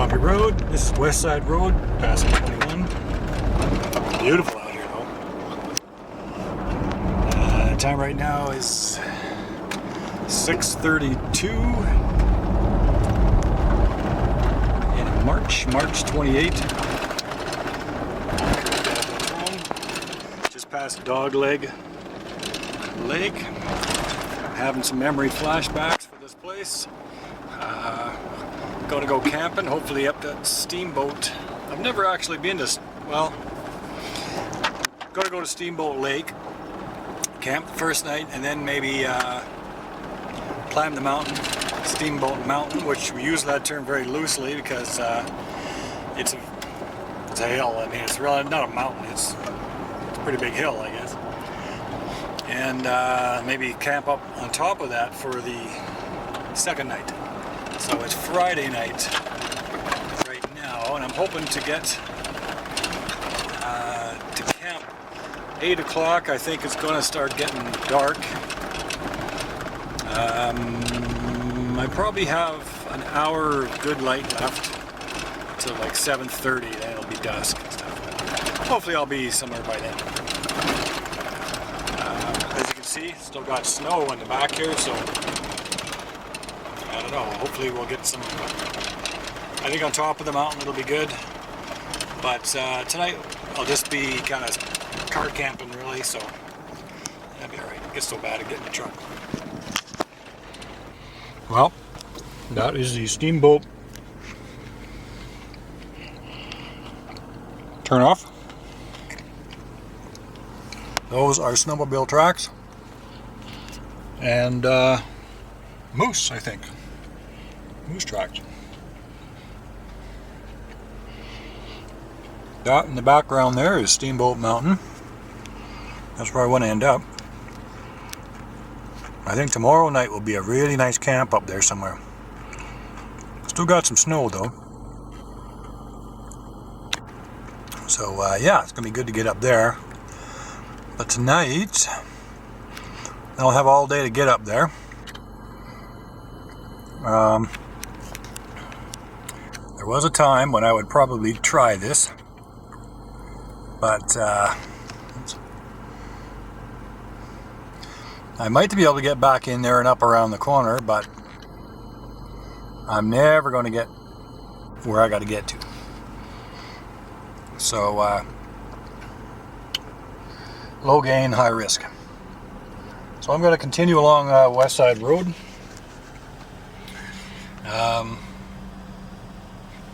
bumpy road. This is West Side Road, passing 21. Beautiful out here though. Time right now is 6:32 in March 28th. Just past Dogleg Lake. Having some memory flashbacks for this place. Going to go camping, hopefully up to Steamboat. I've never actually been to, well, going to go to Steamboat Lake, camp the first night, and then maybe climb the mountain, Steamboat Mountain, which we use that term very loosely because it's a hill. I mean, it's really not a mountain, it's a pretty big hill, I guess. And maybe camp up on top of that for the second night. So it's Friday night right now, and I'm hoping to get to camp 8 o'clock. I think it's going to start getting dark. I probably have an hour of good light left till like 7:30, then it'll be dusk and stuff. Hopefully I'll be somewhere by then. As you can see, still got snow in the back here, so I don't know, hopefully we'll get some, I think on top of the mountain it'll be good, but tonight I'll just be kind of car camping really, so that'll be alright. It gets so bad to get in the truck. Well, that is the Steamboat turn off. Those are snowmobile tracks and moose, I think. Moose tracks. That in the background there is Steamboat Mountain. That's where I want to end up. I think tomorrow night will be a really nice camp up there somewhere. Still got some snow though. So yeah, it's gonna be good to get up there. But tonight, I'll have all day to get up there. There was a time when I would probably try this, but I might be able to get back in there and up around the corner, but I'm never going to get where I got to get to. So, low gain, high risk. So I'm going to continue along West Side Road.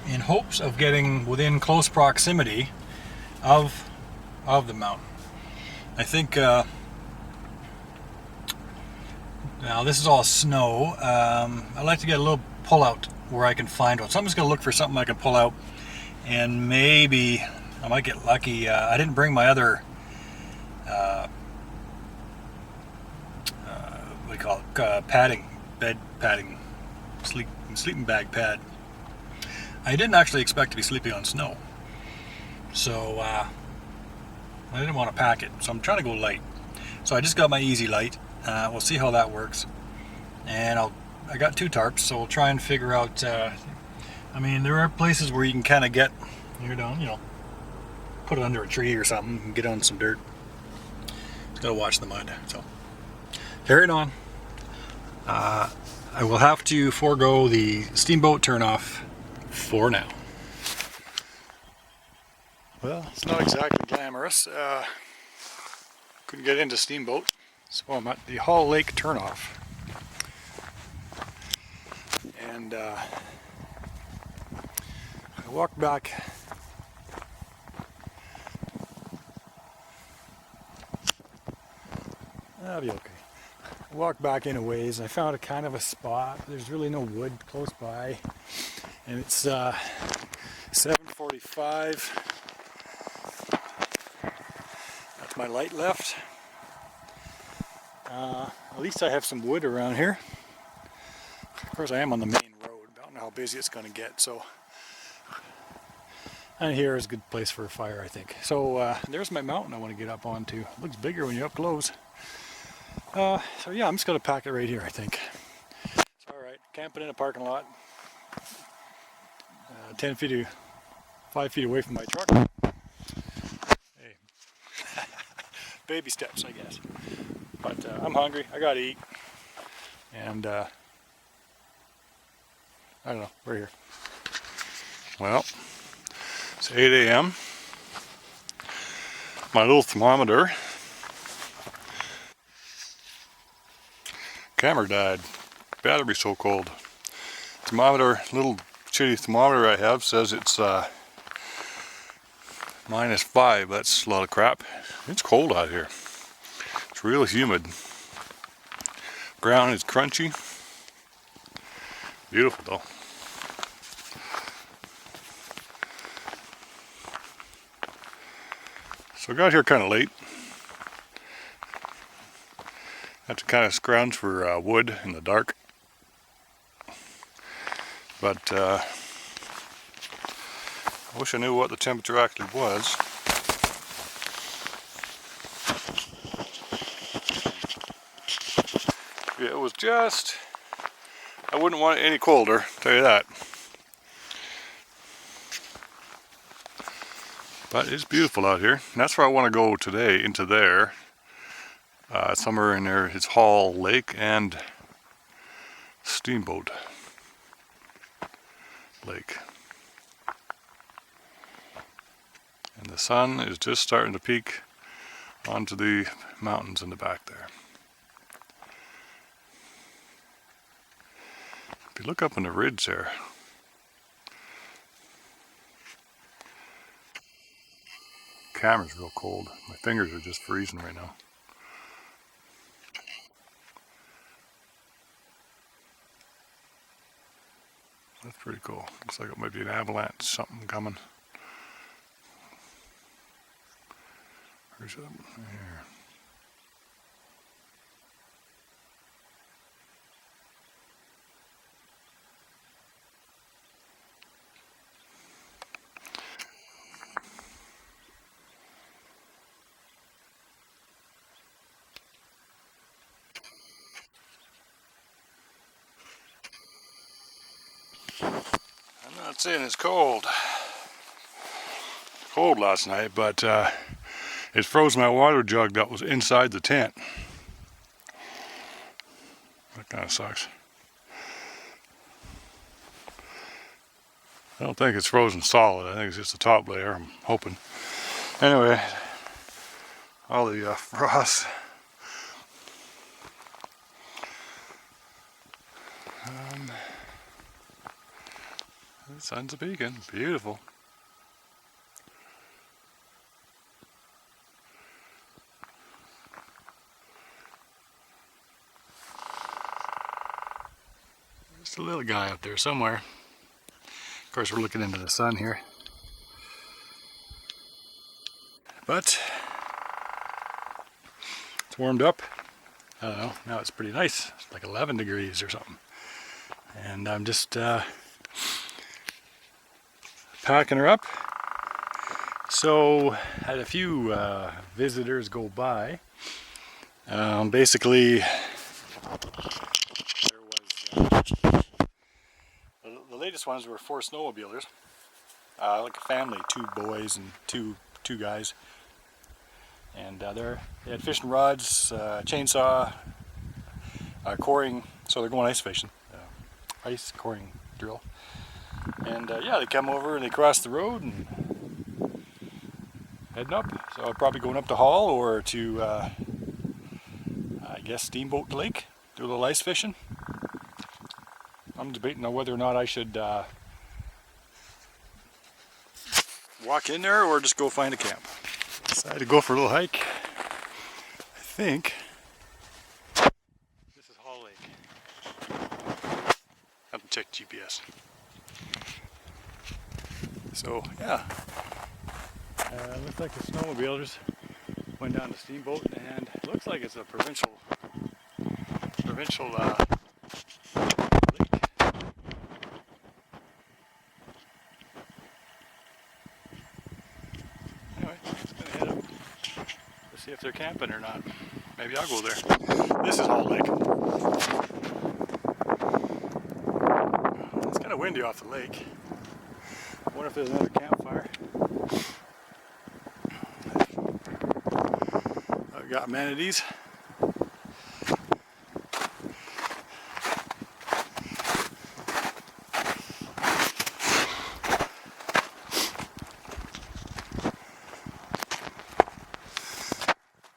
In hopes of getting within close proximity of the mountain. I think now this is all snow. I like to get a little pull out where I can find one. So I'm just going to look for something I can pull out, and maybe I might get lucky. I didn't bring my other what do you call it? Padding, bed padding, sleeping bag pad. I didn't actually expect to be sleeping on snow, so I didn't want to pack it, so I'm trying to go light. So I just got my easy light. We'll see how that works, and I got 2 tarps, so we'll try and figure out. I mean, there are places where you can kind of get, you know, put it under a tree or something and get on some dirt. Just gotta watch the mud. So carrying on. I will have to forego the Steamboat turnoff for now. Well, it's not exactly glamorous. Couldn't get into Steamboat, so I'm at the Hall Lake turnoff. And I walked back. That'll be okay. I walked back in a ways. I found a kind of a spot. There's really no wood close by, and it's 7:45. That's my light left. At least I have some wood around here. Of course, I am on the main road. I don't know how busy it's going to get, so. And here is a good place for a fire, I think. So there's my mountain I want to get up onto. It looks bigger when you're up close. So yeah, I'm just going to pack it right here, I think. It's alright, camping in a parking lot. 10 feet to 5 feet away from my truck. Hey, baby steps, I guess. But I'm hungry. I gotta eat, and I don't know. We're here. Well, it's 8 a.m. My little thermometer. Camera died. Battery's so cold. Thermometer, little shitty thermometer I have says it's -5. That's a lot of crap. It's cold out here. It's really humid. Ground is crunchy. Beautiful though. So I got here kind of late. Had to kind of scrounge for wood in the dark. But I wish I knew what the temperature actually was. If it was just, I wouldn't want it any colder, tell you that. But it's beautiful out here. And that's where I want to go today, into there. Somewhere in there is Howl Lake and Steamboat Lake. And the sun is just starting to peek onto the mountains in the back there. If you look up on the ridge there, camera's real cold. My fingers are just freezing right now. That's pretty cool. Looks like it might be an avalanche, something coming. Where's it? Here. I'm not saying it's cold. Cold last night, but it froze my water jug that was inside the tent. That kind of sucks. I don't think it's frozen solid. I think it's just the top layer, I'm hoping. Anyway, all the frost. The sun's peeking. Beautiful. Just a little guy up there somewhere. Of course, we're looking into the sun here. But it's warmed up. I don't know. Now it's pretty nice. It's like 11 degrees or something. And I'm just packing her up. So had a few visitors go by. Basically, there was the latest ones were 4 snowmobilers, like a family, 2 boys and two guys, and they had fishing rods, chainsaw, coring. So they're going ice fishing, ice coring drill. And yeah, they come over and they cross the road and heading up. So I'm probably going up to Howl or to, I guess, Steamboat Lake, do a little ice fishing. I'm debating on whether or not I should walk in there or just go find a camp. Decided to go for a little hike. I think this is Howl Lake. I have to check GPS. So yeah, looks like the snowmobilers went down to Steamboat, and it looks like it's a provincial lake. Anyway, just gonna head up to see if they're camping or not. Maybe I'll go there. This is Howl Lake. It's kind of windy off the lake. wonder if there's another campfire. I've got manatees.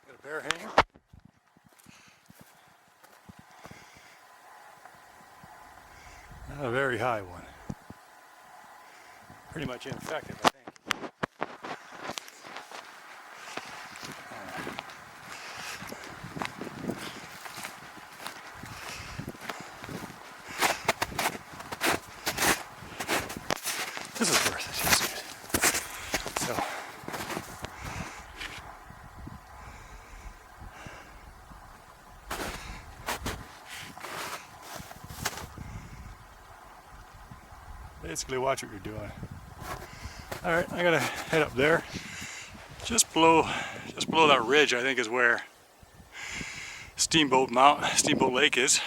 Got a bear hanger. Not a very high one. Pretty much ineffective, I think. This is worth it, just good. So, basically watch what you're doing. All right, I gotta head up there. Just below that ridge, I think, is where Steamboat Lake is.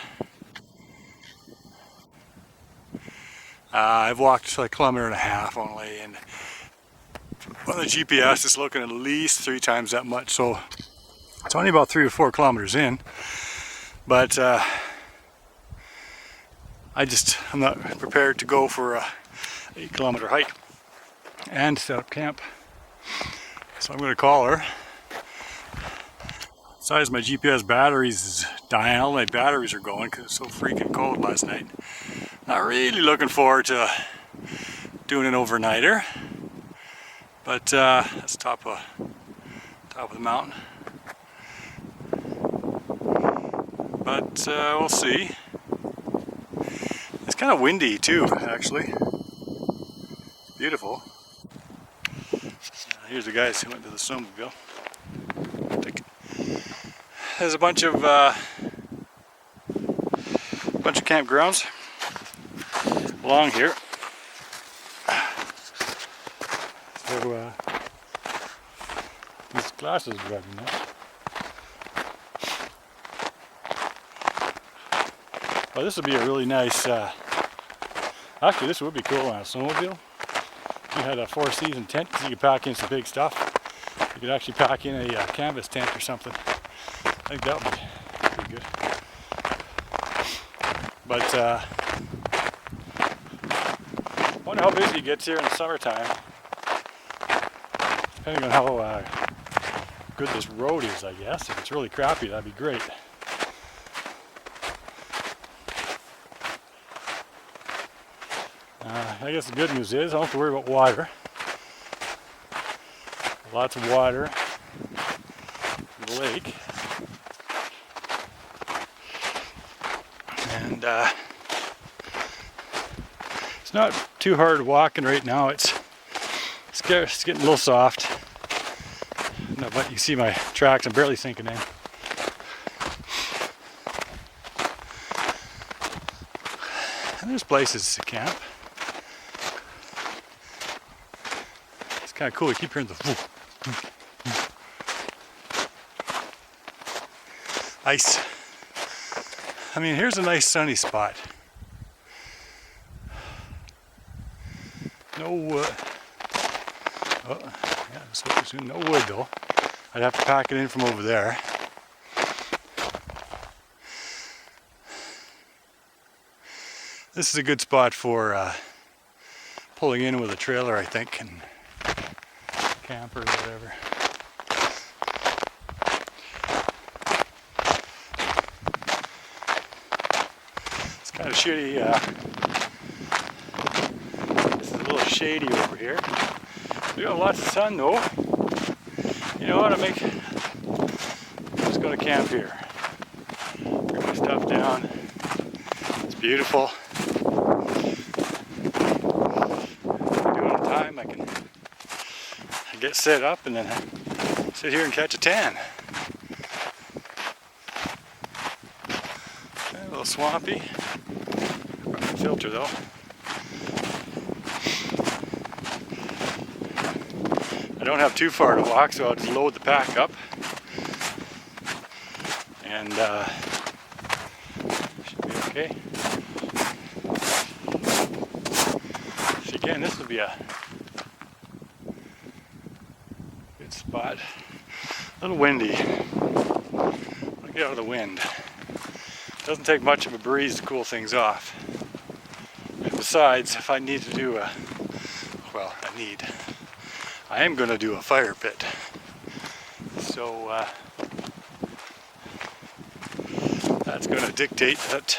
I've walked like 1.5 kilometers only, and on the GPS it's looking at least 3 times that much, so it's only about 3 or 4 kilometers in. But I'm not prepared to go for a 8-kilometer hike and set up camp. So I'm going to call her. Besides, my GPS batteries is dying. All my batteries are going because it's so freaking cold last night. Not really looking forward to doing an overnighter, but that's top of the mountain. But we'll see. It's kind of windy too, actually. Beautiful. Here's the guys who went to the snowmobile. There's a bunch of campgrounds along here. So these glasses are driving now. Well, this would be a really nice. Actually, this would be cool on a snowmobile. You had a 4-season tent, so you could pack in some big stuff. You could actually pack in a canvas tent or something. I think that would be pretty good. But I wonder how busy it gets here in the summertime. Depending on how good this road is, I guess. If it's really crappy, that'd be great. I guess the good news is I don't have to worry about water. Lots of water in the lake. And it's not too hard walking right now. It's getting a little soft. No, but you see my tracks, I'm barely sinking in. And there's places to camp. It's kind of cool, you keep hearing the ice. I mean, here's a nice sunny spot. No wood. Oh, yeah, no wood though. I'd have to pack it in from over there. This is a good spot for pulling in with a trailer, I think, and camper or whatever. It's kind of shitty. This is a little shady over here. We got lots of sun though. You know what? I'm just going to camp here. Bring my stuff down. It's beautiful. Doing time, I get set up and then sit here and catch a tan. Okay, a little swampy. Filter though. I don't have too far to walk, so I'll just load the pack up. And should be okay. So again, this would be a spot. A little windy. I'll get out of the wind. Doesn't take much of a breeze to cool things off. Besides, if I need to do a, well, I am going to do a fire pit. So that's going to dictate that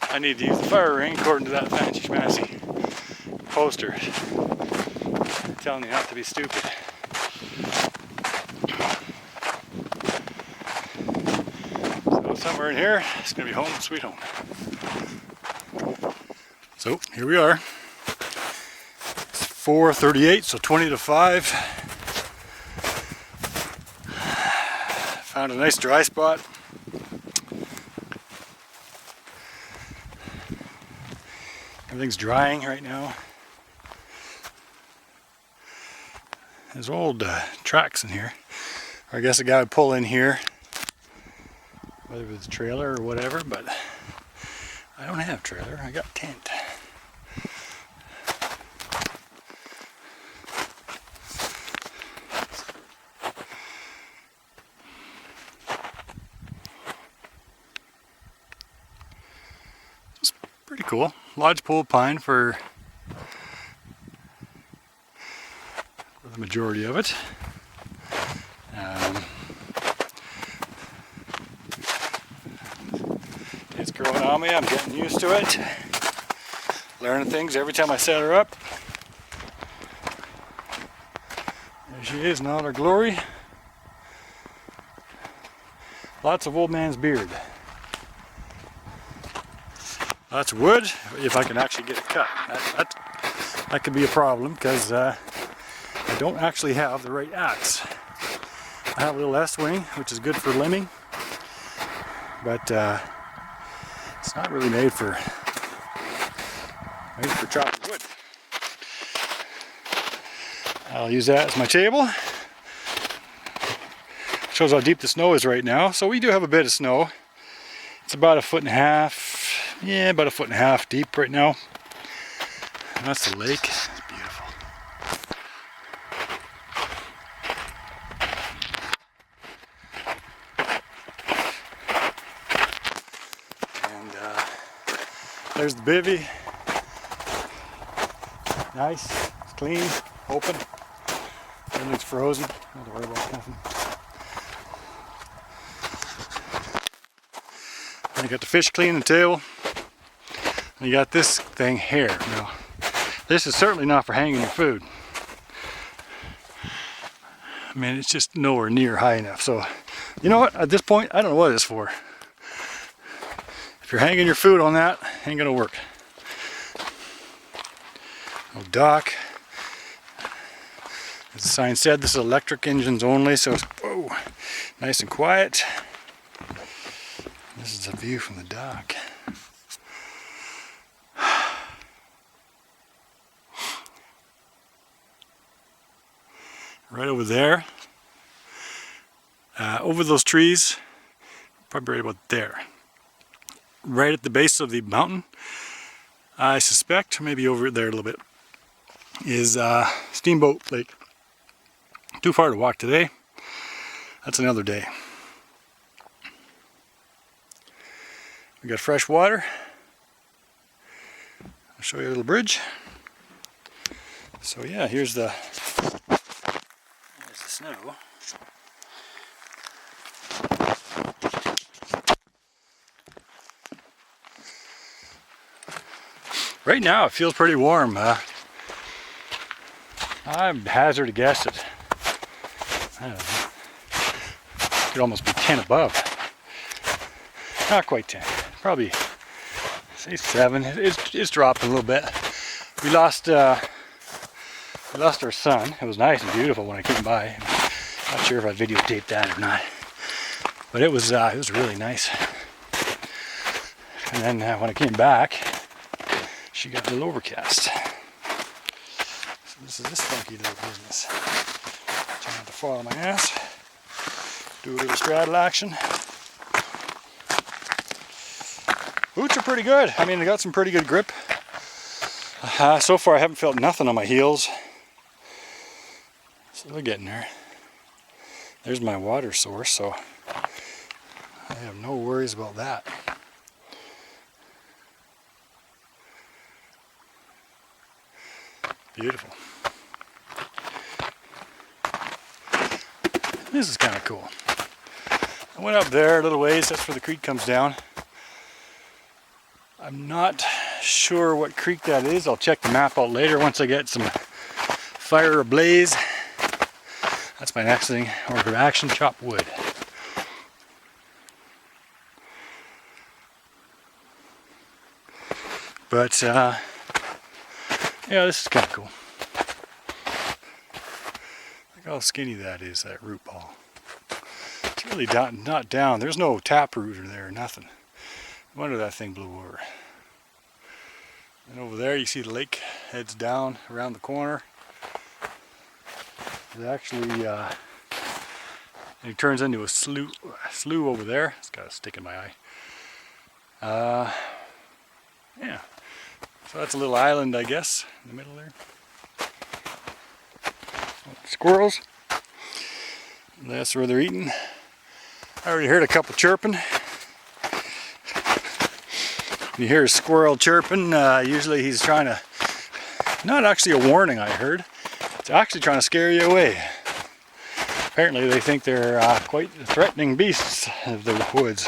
I need to use the fire ring according to that fancy schmancy poster telling you not to be stupid. So somewhere in here, it's going to be home sweet home. So here we are. It's 4:38, so 20 to 5. Found a nice dry spot. Everything's drying right now. There's old tracks in here. Or I guess a guy would pull in here, whether it's a trailer or whatever, but I don't have a trailer, I got a tent. It's pretty cool. Lodgepole pine for the majority of it. It's growing on me, I'm getting used to it. Learning things every time I set her up. There she is in all her glory. Lots of old man's beard. That's wood, if I can actually get it cut. That could be a problem because I don't actually have the right axe. I have a little S-wing, which is good for limbing, but it's not really made for chopping wood. I'll use that as my table. Shows how deep the snow is right now. So we do have a bit of snow. It's about 1.5 feet. Yeah, about 1.5 feet deep right now. And that's the lake. It's beautiful. And there's the bivvy. Nice, it's clean, open. Everything's frozen. Don't have to worry about nothing. And you got the fish cleaning table. And you got this thing here. Now, this is certainly not for hanging your food. I mean, it's just nowhere near high enough. So, you know what? At this point, I don't know what it's for. If you're hanging your food on that, it ain't gonna work. No dock. As the sign said, this is electric engines only, so it's whoa, nice and quiet. This is a view from the dock. Right over there, over those trees, probably right about there. Right at the base of the mountain, I suspect, maybe over there a little bit, is Steamboat Lake. Too far to walk today. That's another day. We got fresh water. I'll show you a little bridge. So yeah, here's the snow. Right now it feels pretty warm. I'd hazard a guess at, I don't know, could almost be 10 above. Not quite 10, probably say 7. It's dropping a little bit. We lost our sun. It was nice and beautiful when I came by. Not sure if I videotaped that or not, but it was really nice. And then when I came back, she got a little overcast. So this is this funky little business. Trying to fall on my ass. Do a little straddle action. Boots are pretty good. I mean, they got some pretty good grip. So far I haven't felt nothing on my heels. So they're getting there. There's my water source, so I have no worries about that. Beautiful. This is kind of cool. I went up there a little ways, that's where the creek comes down. I'm not sure what creek that is. I'll check the map out later once I get some fire ablaze. That's my next thing. Order of action, chop wood. But yeah, this is kind of cool. Look how skinny that is, that root ball. It's really not down. There's no tap root or there, nothing. No wonder that thing blew over. And over there you see the lake heads down around the corner. It actually it turns into a slough over there. It's got a stick in my eye. Yeah. So that's a little island, I guess, in the middle there. Squirrels. That's where they're eating. I already heard a couple chirping. You hear a squirrel chirping, usually he's trying to, not actually a warning I heard, it's actually trying to scare you away. Apparently they think they're quite threatening beasts of the woods.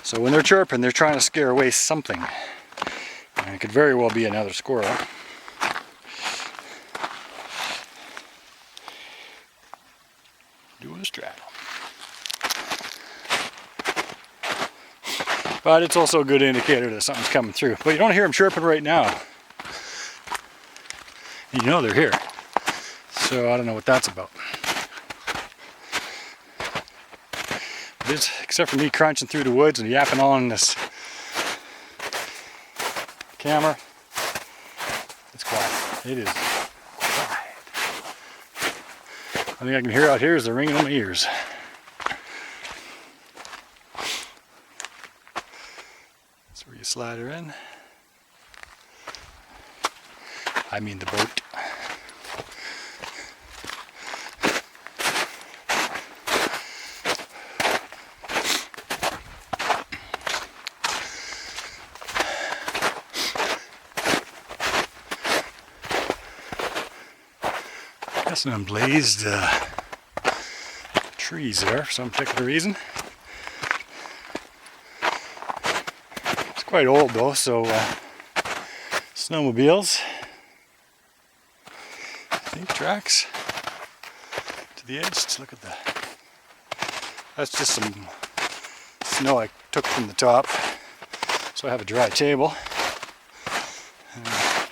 So when they're chirping, they're trying to scare away something. And it could very well be another squirrel. Doing a straddle. But it's also a good indicator that something's coming through. But you don't hear them chirping right now. You know they're here. So I don't know what that's about. Except for me crunching through the woods and yapping on this camera, it's quiet. It is quiet. The only thing I can hear out here is the ringing in my ears. That's where you slide her in. I mean the boat. Got some unblazed trees there for some particular reason. It's quite old though, so snowmobiles, I think, tracks to the edge. Let's look at that. That's just some snow I took from the top, so I have a dry table. And I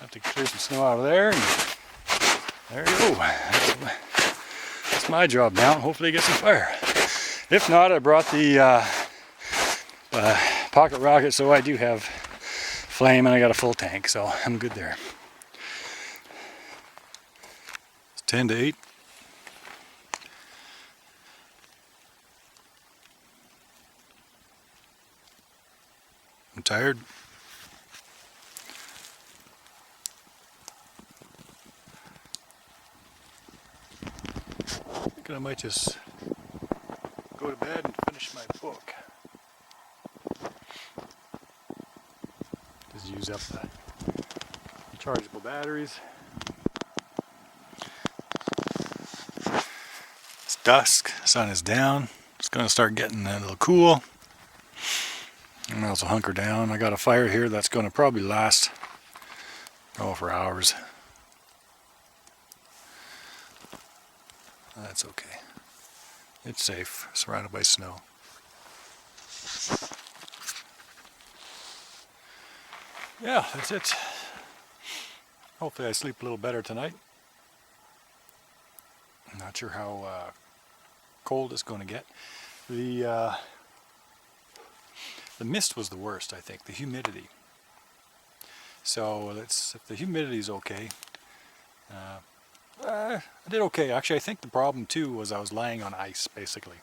have to clear some snow out of there. And there you go. That's my job now. Hopefully get some fire. If not, I brought the pocket rocket, so I do have flame and I got a full tank, so I'm good there. It's 10 to 8. I'm tired. I might just go to bed and finish my book. Just use up the rechargeable batteries. It's dusk, the sun is down. It's going to start getting a little cool. I'm going to also hunker down. I got a fire here that's going to probably last for hours. That's okay. It's safe, surrounded by snow. Yeah, that's it. Hopefully I sleep a little better tonight. I'm not sure how cold it's going to get. The mist was the worst, I think, the humidity. So if the humidity is okay, I did okay. Actually, I think the problem too was I was laying on ice, basically.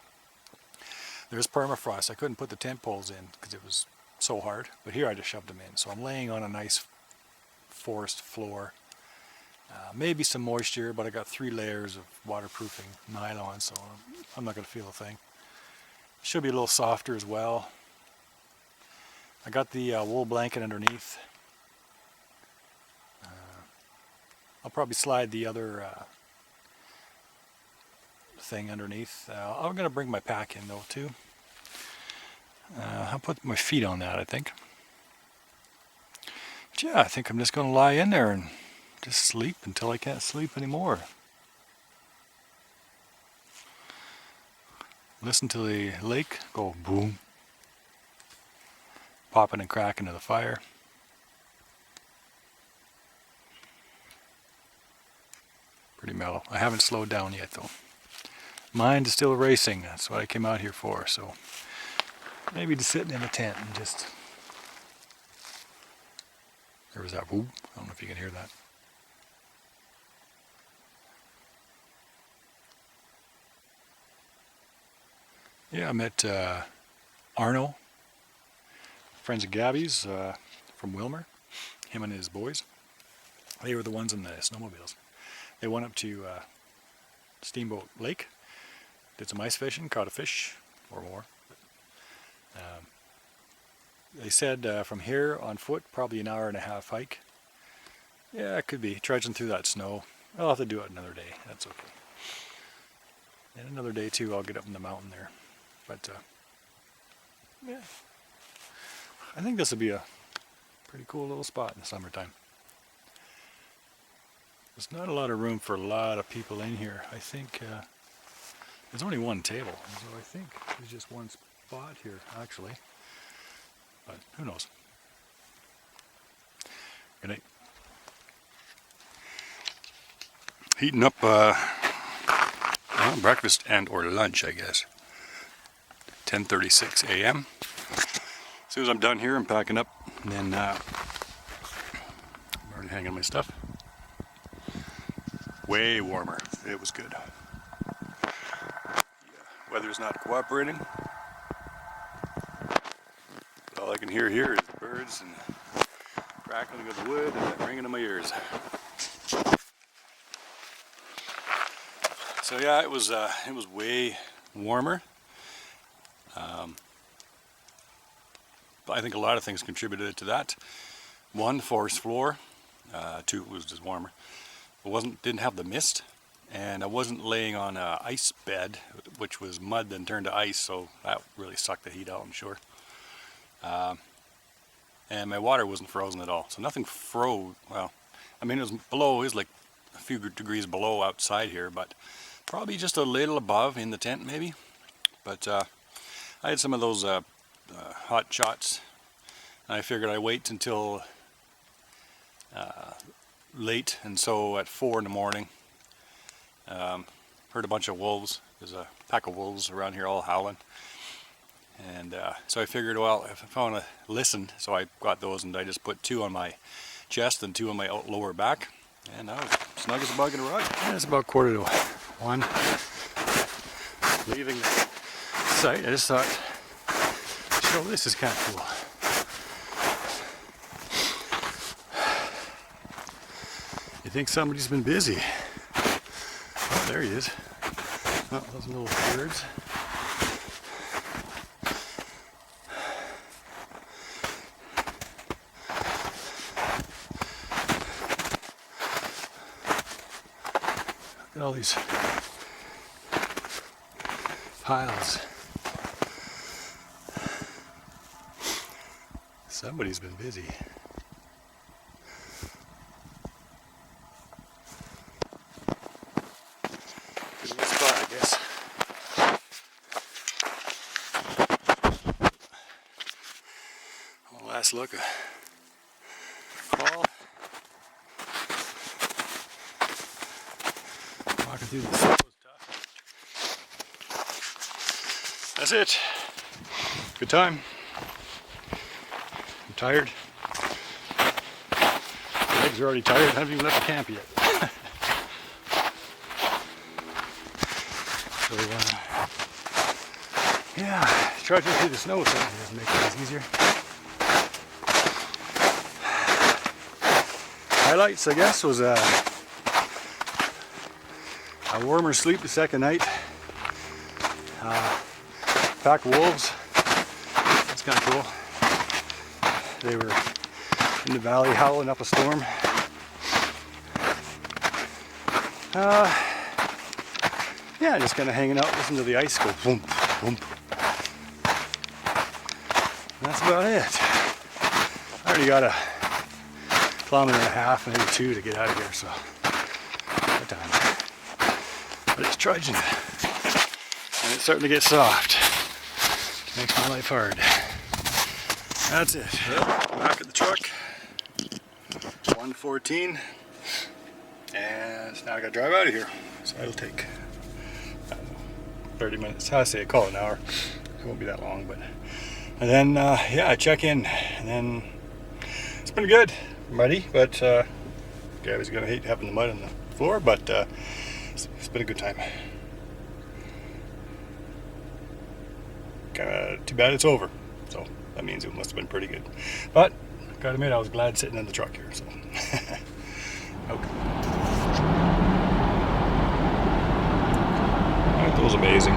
There's permafrost. I couldn't put the tent poles in because it was so hard, but here I just shoved them in. So I'm laying on a nice forest floor. Maybe some moisture, but I got 3 layers of waterproofing nylon, so I'm not going to feel a thing. Should be a little softer as well. I got the wool blanket underneath. I'll probably slide the other thing underneath. I'm going to bring my pack in though too. I'll put my feet on that, I think. But yeah, I think I'm just going to lie in there and just sleep until I can't sleep anymore. Listen to the lake go boom. Popping and cracking to the fire. Pretty mellow. I haven't slowed down yet though. Mind is still racing. That's what I came out here for. So maybe just sitting in a tent and just... There was that whoop. I don't know if you can hear that. Yeah, I met Arno, friends of Gabby's from Wilmer, him and his boys. They were the ones in the snowmobiles. They went up to Steamboat Lake, did some ice fishing, caught a fish or more. They said from here on foot, probably an hour and a half hike. Yeah, it could be, trudging through that snow. I'll have to do it another day, that's okay. And another day too, I'll get up in the mountain there. But yeah, I think this would be a pretty cool little spot in the summertime. There's not a lot of room for a lot of people in here. I think there's only one table, so I think there's just one spot here actually. But who knows? Good night. Heating up breakfast and or lunch, I guess. 10:36 a.m. As soon as I'm done here, I'm packing up, and then I'm already hanging my stuff. Way warmer. It was good. Yeah, weather's not cooperating. But all I can hear here is the birds and crackling of the wood and that ringing in my ears. So yeah, it was way warmer. But I think a lot of things contributed to that. 1, forest floor. 2, it was just warmer. It didn't have the mist, and I wasn't laying on an ice bed, which was mud then turned to ice, so that really sucked the heat out, I'm sure. And my water wasn't frozen at all, so nothing froze. Well, I mean, it was below, it was like a few degrees below outside here, but probably just a little above in the tent maybe. But I had some of those hot shots. I figured I'd wait until late, and so at 4 in the morning, heard a bunch of wolves. There's a pack of wolves around here all howling. And so I figured, well, if I want to listen, so I got those, and I just put 2 on my chest and 2 on my lower back. And I was snug as a bug in a rug. And it's about 1:45. Leaving the site, I just thought, oh, this is kind of cool. You think somebody's been busy? Oh, there he is. Oh, those little birds. Look at all these piles. Somebody's been busy. Good little spot, I guess. One last look. Crawl. Walking through the snow is tough. That's it. Good time. I'm tired. My legs are already tired. I haven't even left the camp yet. So, yeah, trudging through the snow certainly doesn't make things easier. Highlights, I guess, was A warmer sleep the second night. Pack of wolves. That's kind of cool. They were in the valley howling up a storm. Yeah, just kind of hanging out, listening to the ice go boom, boom. That's about it. I already got a kilometer and a half, maybe 2 to get out of here, so good time. But it's trudging, and it's starting to get soft. Makes my life hard. That's it. Back at the truck. 1:14, and now I gotta drive out of here. So it'll take 30 minutes. I say call it an hour. It won't be that long, but and then yeah, I check in, and then it's been good, muddy, but Gabby's gonna hate having the mud on the floor, but it's been a good time. Kinda too bad it's over, so that means it must have been pretty good. But gotta admit, I was glad sitting in the truck here. So okay. That was amazing.